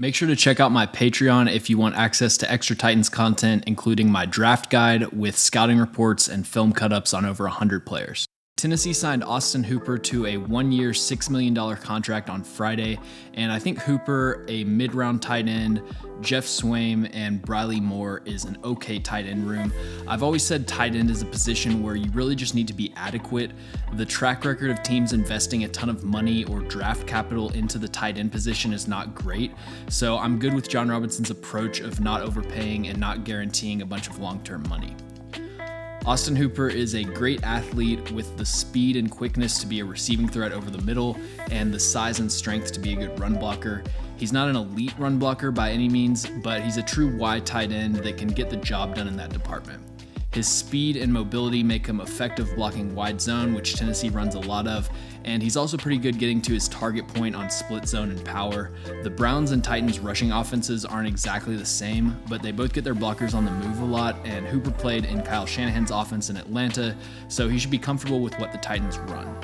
Make sure to check out my Patreon if you want access to extra Titans content, including my draft guide with scouting reports and film cut-ups on over 100 players. Tennessee signed Austin Hooper to a one-year, $6 million contract on Friday, and I think Hooper, a mid-round tight end, Jeff Swaim, and Briley Moore is an okay tight end room. I've always said tight end is a position where you really just need to be adequate. The track record of teams investing a ton of money or draft capital into the tight end position is not great, so I'm good with Jon Robinson's approach of not overpaying and not guaranteeing a bunch of long-term money. Austin Hooper is a great athlete with the speed and quickness to be a receiving threat over the middle and the size and strength to be a good run blocker. He's not an elite run blocker by any means, but he's a true wide tight end that can get the job done in that department. His speed and mobility make him effective blocking wide zone, which Tennessee runs a lot of, and he's also pretty good getting to his target point on split zone and power. The Browns and Titans rushing offenses aren't exactly the same, but they both get their blockers on the move a lot, and Hooper played in Kyle Shanahan's offense in Atlanta, so he should be comfortable with what the Titans run.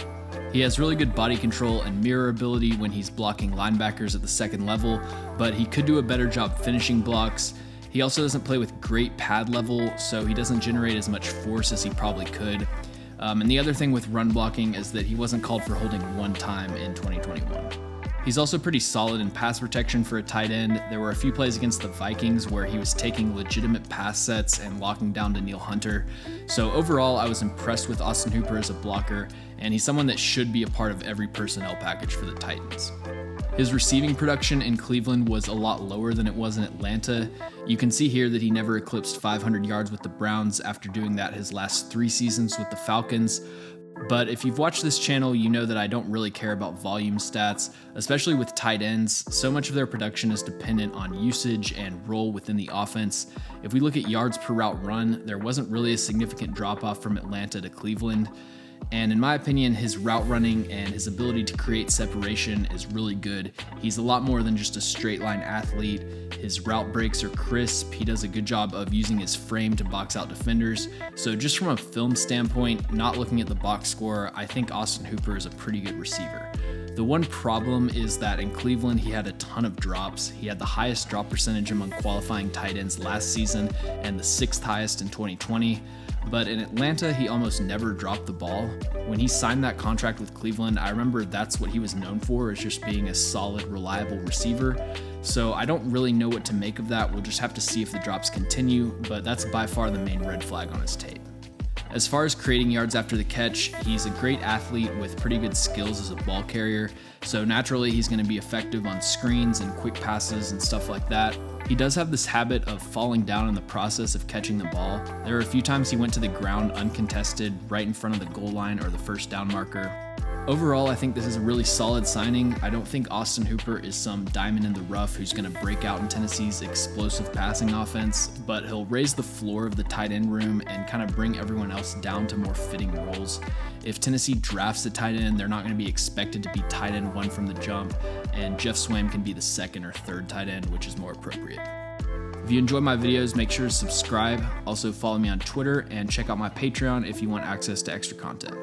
He has really good body control and mirror ability when he's blocking linebackers at the second level, but he could do a better job finishing blocks. He also doesn't play with great pad level, so he doesn't generate as much force as he probably could. And the other thing with run blocking is that he wasn't called for holding one time in 2021. He's also pretty solid in pass protection for a tight end. There were a few plays against the Vikings where he was taking legitimate pass sets and locking down Danielle Hunter. So overall, I was impressed with Austin Hooper as a blocker, and he's someone that should be a part of every personnel package for the Titans. His receiving production in Cleveland was a lot lower than it was in Atlanta. You can see here that he never eclipsed 500 yards with the Browns after doing that his last 3 seasons with the Falcons. But if you've watched this channel, you know that I don't really care about volume stats, especially with tight ends. So much of their production is dependent on usage and role within the offense. If we look at yards per route run, there wasn't really a significant drop-off from Atlanta to Cleveland. And in my opinion, his route running and his ability to create separation is really good. He's a lot more than just a straight line athlete. His route breaks are crisp. He does a good job of using his frame to box out defenders. So just from a film standpoint, not looking at the box score, I think Austin Hooper is a pretty good receiver. The one problem is that in Cleveland, he had a ton of drops. He had the highest drop percentage among qualifying tight ends last season and the 6th highest in 2020. But in Atlanta, he almost never dropped the ball. When he signed that contract with Cleveland, I remember that's what he was known for, is just being a solid, reliable receiver. So I don't really know what to make of that. We'll just have to see if the drops continue, but that's by far the main red flag on his tape. As far as creating yards after the catch, he's a great athlete with pretty good skills as a ball carrier, so naturally he's going to be effective on screens and quick passes and stuff like that. He does have this habit of falling down in the process of catching the ball. There are a few times he went to the ground uncontested right in front of the goal line or the first down marker. Overall, I think this is a really solid signing. I don't think Austin Hooper is some diamond in the rough who's going to break out in Tennessee's explosive passing offense, but he'll raise the floor of the tight end room and kind of bring everyone else down to more fitting roles. If Tennessee drafts a tight end, they're not going to be expected to be tight end 1 from the jump, and Jeff Swaim can be the 2nd or 3rd tight end, which is more appropriate. If you enjoy my videos, make sure to subscribe. Also follow me on Twitter and check out my Patreon if you want access to extra content.